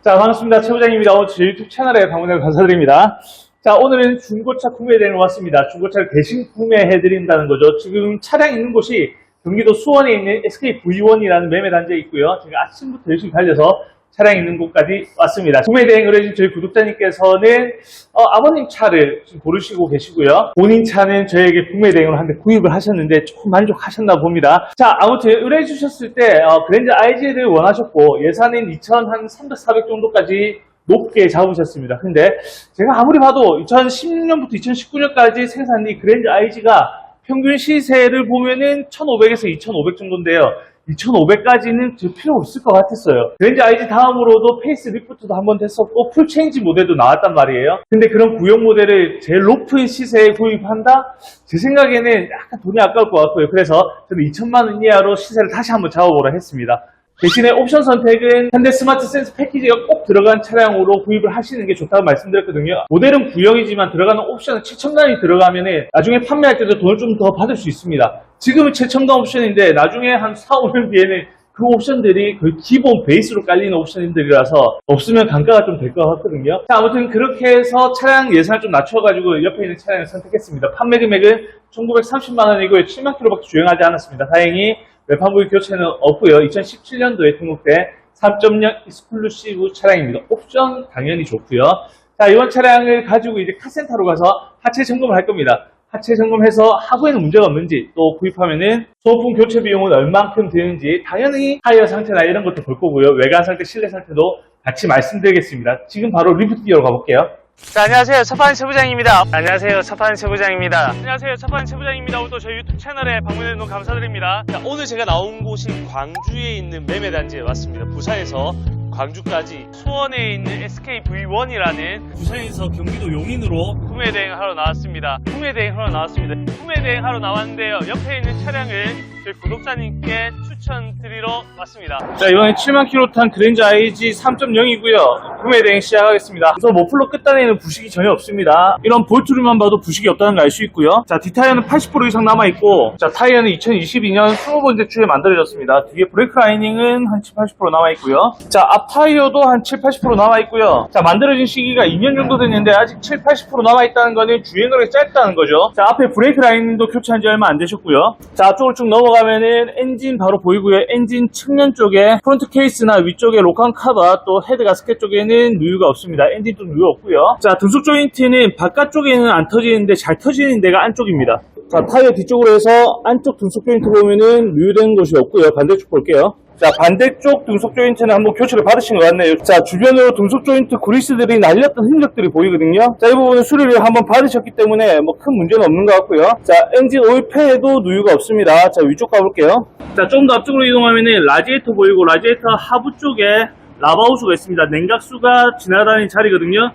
자, 반갑습니다. 최 부장입니다. 오늘 제 유튜브 채널에 방문해 감사드립니다. 자, 오늘은 중고차 구매 대행을 왔습니다. 중고차를 대신 구매해드린다는 거죠. 지금 차량 있는 곳이 경기도 수원에 있는 SK V1이라는 매매단지에 있고요. 제가 아침부터 열심히 달려서 차량 있는 곳까지 왔습니다. 구매 대행을 해준 저희 구독자님께서는 아버님 차를 지금 고르시고 계시고요. 본인 차는 저에게 구매 대행을 한데 구입을 하셨는데 조금 만족하셨나 봅니다. 자, 아무튼 의뢰해 주셨을 때 그랜저 IG를 원하셨고 예산은 2,300, 400 정도까지 높게 잡으셨습니다. 근데 제가 아무리 봐도 2016년부터 2019년까지 생산한 이 그랜저 IG가 평균 시세를 보면은 1,500에서 2,500 정도인데요. 2,500까지는 필요 없을 것 같았어요. 그랜저 IG 다음으로도 페이스 리프트도 한번 됐었고 풀체인지 모델도 나왔단 말이에요. 근데 그런 구형 모델을 제일 높은 시세에 구입한다? 제 생각에는 약간 돈이 아까울 것 같고요. 그래서 저는 2,000만 원 이하로 시세를 다시 한번 잡아보라 했습니다. 대신에 옵션 선택은 현대 스마트 센스 패키지가 꼭 들어간 차량으로 구입을 하시는 게 좋다고 말씀드렸거든요. 모델은 구형이지만 들어가는 옵션은 최첨단이 들어가면 나중에 판매할 때도 돈을 좀 더 받을 수 있습니다. 지금은 최첨단 옵션인데 나중에 한 4, 5년 뒤에는 그 옵션들이 거의 기본 베이스로 깔리는 옵션들이라서 없으면 단가가 좀 될 것 같거든요. 자, 아무튼 그렇게 해서 차량 예산을 좀 낮춰가지고 옆에 있는 차량을 선택했습니다. 판매 금액은 1,930만 원이고요. 7만 킬로밖에 주행하지 않았습니다. 다행히 외판부의 교체는 없고요. 2017년도에 등록된 3.0 익스클루시브 차량입니다. 옵션 당연히 좋고요. 자, 이번 차량을 가지고 이제 카센터로 가서 하체 점검을 할 겁니다. 하체 점검해서 하부에는 문제가 없는지, 또 구입하면은 소모품 교체 비용은 얼만큼 드는지, 당연히 타이어 상태나 이런 것도 볼 거고요. 외관 상태, 실내 상태도 같이 말씀드리겠습니다. 지금 바로 리프트 기어로 가볼게요. 자, 안녕하세요. 차판 최부장입니다. 안녕하세요. 차판 최부장입니다. 안녕하세요. 차판 최부장입니다. 오늘도 저희 유튜브 채널에 방문해 주셔서 감사드립니다. 자, 오늘 제가 나온 곳이 광주에 있는 매매단지에 왔습니다. 부산에서 광주까지 수원에 있는 SK V1이라는 부산에서 경기도 용인으로 구매 대행하러 나왔습니다. 구매 대행하러 나왔는데요. 옆에 있는 차량을 저희 구독자님께 추천드리러 왔습니다. 자, 이번엔 7만 킬로 탄 그랜저 IG 3.0이고요. 구매 대행 시작하겠습니다. 우선 머플러 끝단에는 부식이 전혀 없습니다. 이런 볼트류만 봐도 부식이 없다는 걸 알 수 있고요. 자, 뒷타이어는 80% 이상 남아있고, 자, 타이어는 2022년 20번째 주에 만들어졌습니다. 뒤에 브레이크 라이닝은 한 7, 80% 남아있고요. 자, 앞 타이어도 한 7, 80% 남아있고요. 자, 만들어진 시기가 2년 정도 됐는데 아직 7, 80% 남아있다는 거는 주행거리가 짧다는 거죠. 자, 앞에 브레이크 라이닝도 교체한 지 얼마 안 되셨고요. 자, 앞쪽으로 쭉 넘어가면은 엔진 바로 보이고요. 엔진 측면 쪽에 프론트 케이스나 위쪽에 로칸 카바, 또 헤드 가스켓 쪽에는 누유가 없습니다. 엔진도 누유 없고요. 자, 등속 조인트는 바깥쪽에는 안 터지는데 잘 터지는 데가 안쪽입니다. 자, 타이어 뒤쪽으로 해서 안쪽 등속 조인트 보면은 누유된 곳이 없고요. 반대쪽 볼게요. 자, 반대쪽 등속 조인트는 한번 교체를 받으신 것 같네요. 자, 주변으로 등속 조인트 그리스들이 날렸던 흔적들이 보이거든요. 자, 이 부분은 수리를 한번 받으셨기 때문에 뭐 큰 문제는 없는 것 같고요. 자, 엔진 오일팬에도 누유가 없습니다. 자, 위쪽 가볼게요. 자, 좀 더 앞쪽으로 이동하면은 라디에이터 보이고, 라디에이터 하부 쪽에 라바우스가 있습니다. 냉각수가 지나다니는 자리거든요.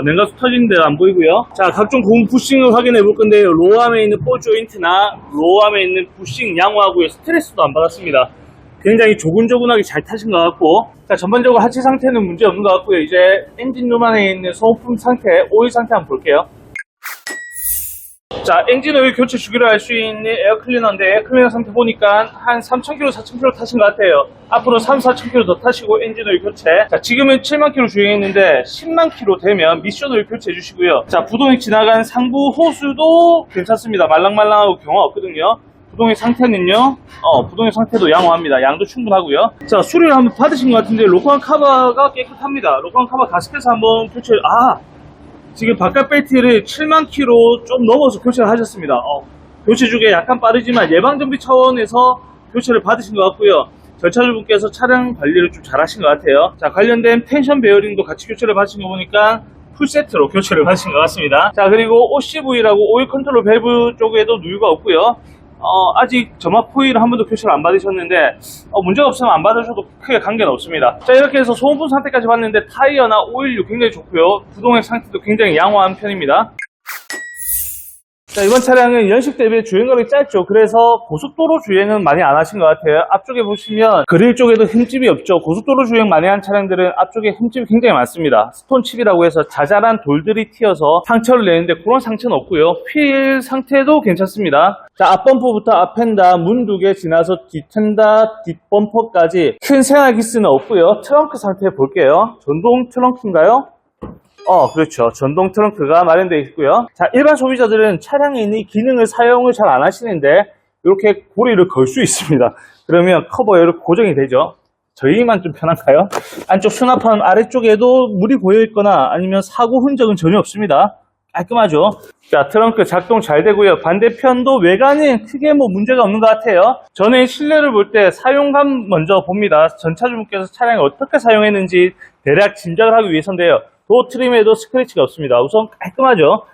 냉각수 터진 데가 안 보이고요. 자, 각종 고무 부싱을 확인해 볼 건데요. 로암에 있는 볼 조인트나 로암에 있는 부싱 양호하고요. 스트레스도 안 받았습니다. 굉장히 조근조근하게 잘 타신 것 같고, 자, 전반적으로 하체 상태는 문제 없는 것 같고요. 이제 엔진룸 안에 있는 소모품 상태, 오일 상태 한번 볼게요. 자, 엔진 오일 교체 주기로 할 수 있는 에어클리너인데, 에어클리너 상태 보니까 한 3,000km, 4,000km 타신 것 같아요. 앞으로 3, 4,000km 더 타시고 엔진 오일 교체. 자, 지금은 7만 km 주행했는데 10만 km 되면 미션 오일 교체해 주시고요. 자, 부동액 지나간 상부 호수도 괜찮습니다. 말랑말랑하고 경화 없거든요. 부동의 상태는요, 부동의 상태도 양호합니다. 양도 충분하고요. 자, 수리를 한번 받으신 것 같은데, 로칸 카바가 깨끗합니다. 로칸 카바 가스켓을 한번 교체, 지금 바깥 벨트를 7만 km 좀 넘어서 교체를 하셨습니다. 교체 중에 약간 빠르지만 예방정비 차원에서 교체를 받으신 것 같고요. 절차주분께서 차량 관리를 좀 잘 하신 것 같아요. 자, 관련된 텐션 베어링도 같이 교체를 받으신 거 보니까 풀세트로 교체를 받으신 것 같습니다. 자, 그리고 OCV라고 오일 컨트롤 밸브 쪽에도 누유가 없고요. 아직 점압 호일을 한 번도 교체를 안 받으셨는데 문제가 없으면 안 받으셔도 크게 관계는 없습니다. 자, 이렇게 해서 소모품 상태까지 봤는데 타이어나 오일류 굉장히 좋고요. 부동액 상태도 굉장히 양호한 편입니다. 자, 이번 차량은 연식 대비 주행거리 짧죠. 그래서 고속도로 주행은 많이 안 하신 것 같아요. 앞쪽에 보시면 그릴 쪽에도 흠집이 없죠. 고속도로 주행 많이 한 차량들은 앞쪽에 흠집이 굉장히 많습니다. 스톤칩이라고 해서 자잘한 돌들이 튀어서 상처를 내는데 그런 상처는 없고요. 휠 상태도 괜찮습니다. 자, 앞범퍼부터 앞펜다, 문 2개 지나서 뒷펜다, 뒷범퍼까지 큰 생활 기스는 없고요. 트렁크 상태 볼게요. 전동 트렁크인가요? 그렇죠. 전동 트렁크가 마련되어 있고요. 자, 일반 소비자들은 차량에 있는 이 기능을 사용을 잘 안 하시는데 이렇게 고리를 걸 수 있습니다. 그러면 커버 이렇게 고정이 되죠. 저희만 좀 편한가요? 안쪽 수납판 아래쪽에도 물이 고여 있거나 아니면 사고 흔적은 전혀 없습니다. 깔끔하죠. 자, 트렁크 작동 잘 되고요. 반대편도 외관은 크게 문제가 없는 것 같아요. 저는 실내를 볼 때 사용감 먼저 봅니다. 전차주분께서 차량을 어떻게 사용했는지 대략 짐작을 하기 위해서인데요. 도어 트림에도 스크래치가 없습니다. 우선 깔끔하죠.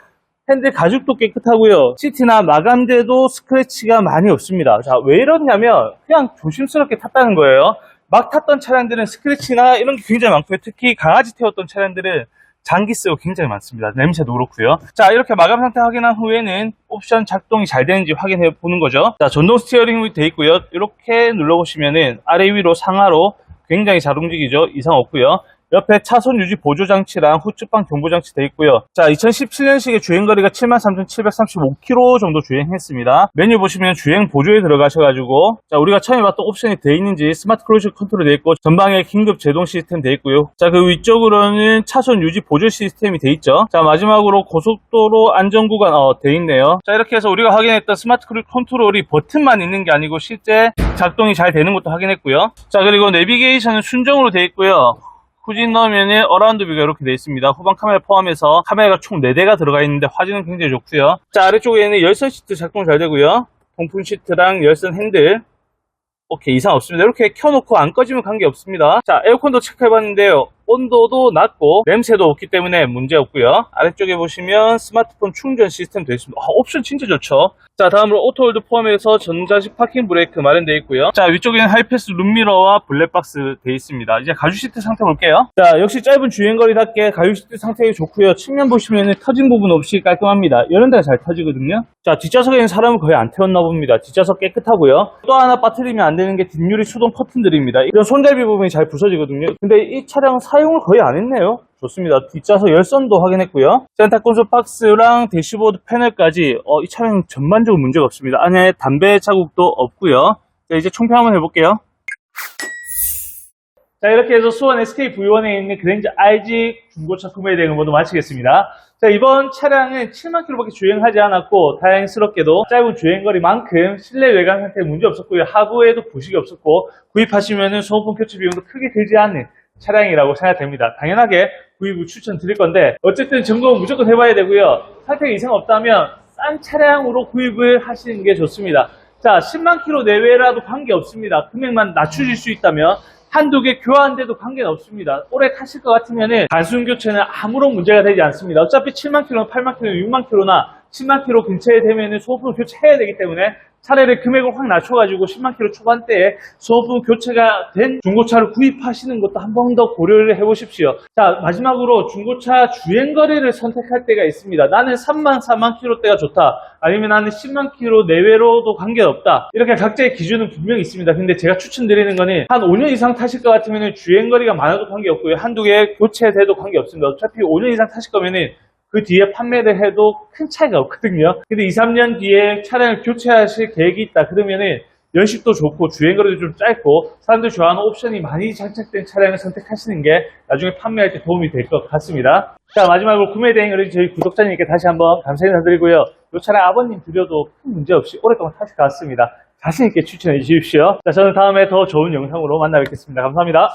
핸들 가죽도 깨끗하고요. 시트나 마감대도 스크래치가 많이 없습니다. 자, 왜 이러냐면 그냥 조심스럽게 탔다는 거예요. 막 탔던 차량들은 스크래치나 이런 게 굉장히 많고요. 특히 강아지 태웠던 차량들은 장기스가 굉장히 많습니다. 냄새도 그렇고요. 자, 이렇게 마감 상태 확인한 후에는 옵션 작동이 잘 되는지 확인해 보는 거죠. 자, 전동 스티어링이 되어 있고요. 이렇게 눌러보시면은 아래 위로 상하로 굉장히 잘 움직이죠. 이상 없고요. 옆에 차선 유지 보조 장치랑 후측방 경보 장치 되어 있고요. 자, 2017년식의 주행거리가 73,735km 정도 주행했습니다. 메뉴 보시면 주행 보조에 들어가셔가지고, 자, 우리가 처음에 봤던 옵션이 되어 있는지 스마트 크루즈 컨트롤 되어 있고, 전방에 긴급 제동 시스템 되어 있고요. 자, 그 위쪽으로는 차선 유지 보조 시스템이 되어 있죠. 자, 마지막으로 고속도로 안전구간 되어 있네요. 자, 이렇게 해서 우리가 확인했던 스마트 크루즈 컨트롤이 버튼만 있는 게 아니고 실제 작동이 잘 되는 것도 확인했고요. 자, 그리고 내비게이션은 순정으로 되어 있고요. 후진 넣으면 어라운드 뷰가 이렇게 되어 있습니다. 후방 카메라 포함해서 카메라가 총 4대가 들어가 있는데 화질은 굉장히 좋고요. 자, 아래쪽에는 열선 시트 작동 잘 되고요. 통풍 시트랑 열선 핸들 오케이, 이상 없습니다. 이렇게 켜놓고 안 꺼지면 관계없습니다. 자, 에어컨도 체크해봤는데요. 온도도 낮고 냄새도 없기 때문에 문제 없고요. 아래쪽에 보시면 스마트폰 충전 시스템 되어 있습니다. 옵션 진짜 좋죠. 자, 다음으로 오토홀드 포함해서 전자식 파킹 브레이크 마련되어 있고요. 자, 위쪽에는 하이패스 룸미러와 블랙박스 되어 있습니다. 이제 가죽 시트 상태 볼게요. 자, 역시 짧은 주행거리답게 가죽 시트 상태가 좋고요. 측면 보시면 터진 부분 없이 깔끔합니다. 이런 데가 잘 터지거든요. 자, 뒷좌석에는 사람을 거의 안 태웠나 봅니다. 뒷좌석 깨끗하고요. 또 하나 빠뜨리면 안 되는 게 뒷유리 수동 커튼들입니다. 이런 손잡이 부분이 잘 부서지거든요. 근데 이 차량 사용을 거의 안 했네요. 좋습니다. 뒷좌석 열선도 확인했고요. 센터 콘솔 박스랑 대시보드 패널까지 이 차량 전반적으로 문제가 없습니다. 안에 담배 자국도 없고요. 자, 이제 총평 한번 해볼게요. 자, 이렇게 해서 수원 SK-V1에 있는 그랜저 RG 중고차 구매 대행을 모두 마치겠습니다. 자, 이번 차량은 7만 km밖에 주행하지 않았고 다행스럽게도 짧은 주행거리만큼 실내 외관 상태에 문제 없었고요. 하부에도 부식이 없었고 구입하시면 소모품 교체 비용도 크게 들지 않는 차량이라고 생각됩니다. 당연하게 구입을 추천드릴 건데 어쨌든 점검은 무조건 해봐야 되고요. 상태가 이상 없다면 싼 차량으로 구입을 하시는 게 좋습니다. 자, 10만 km 내외라도 관계없습니다. 금액만 낮추실 수 있다면 한두 개 교환돼도 관계는 없습니다. 오래 타실 것 같으면 단순 교체는 아무런 문제가 되지 않습니다. 어차피 7만 km, 8만 km, 6만 km나 10만 km 근처에 되면 소모품 교체해야 되기 때문에 차라리 금액을 확 낮춰가지고 10만 km 초반대에 소모품 교체가 된 중고차를 구입하시는 것도 한 번 더 고려를 해보십시오. 자, 마지막으로 중고차 주행거리를 선택할 때가 있습니다. 나는 3만, 4만 km대가 좋다. 아니면 나는 10만 km 내외로도 관계없다. 이렇게 각자의 기준은 분명히 있습니다. 근데 제가 추천드리는 거는 한 5년 이상 타실 것 같으면 주행거리가 많아도 관계없고요. 한두 개 교체돼도 관계없습니다. 어차피 5년 이상 타실 거면은 그 뒤에 판매를 해도 큰 차이가 없거든요. 근데 2, 3년 뒤에 차량을 교체하실 계획이 있다. 그러면은 연식도 좋고 주행거리도 좀 짧고 사람들이 좋아하는 옵션이 많이 장착된 차량을 선택하시는 게 나중에 판매할 때 도움이 될 것 같습니다. 자, 마지막으로 구매 대행을 저희 구독자님께 다시 한번 감사 인사드리고요. 이 차량 아버님 드려도 큰 문제 없이 오랫동안 타실 것 같습니다. 자신있게 추천해 주십시오. 자, 저는 다음에 더 좋은 영상으로 만나 뵙겠습니다. 감사합니다.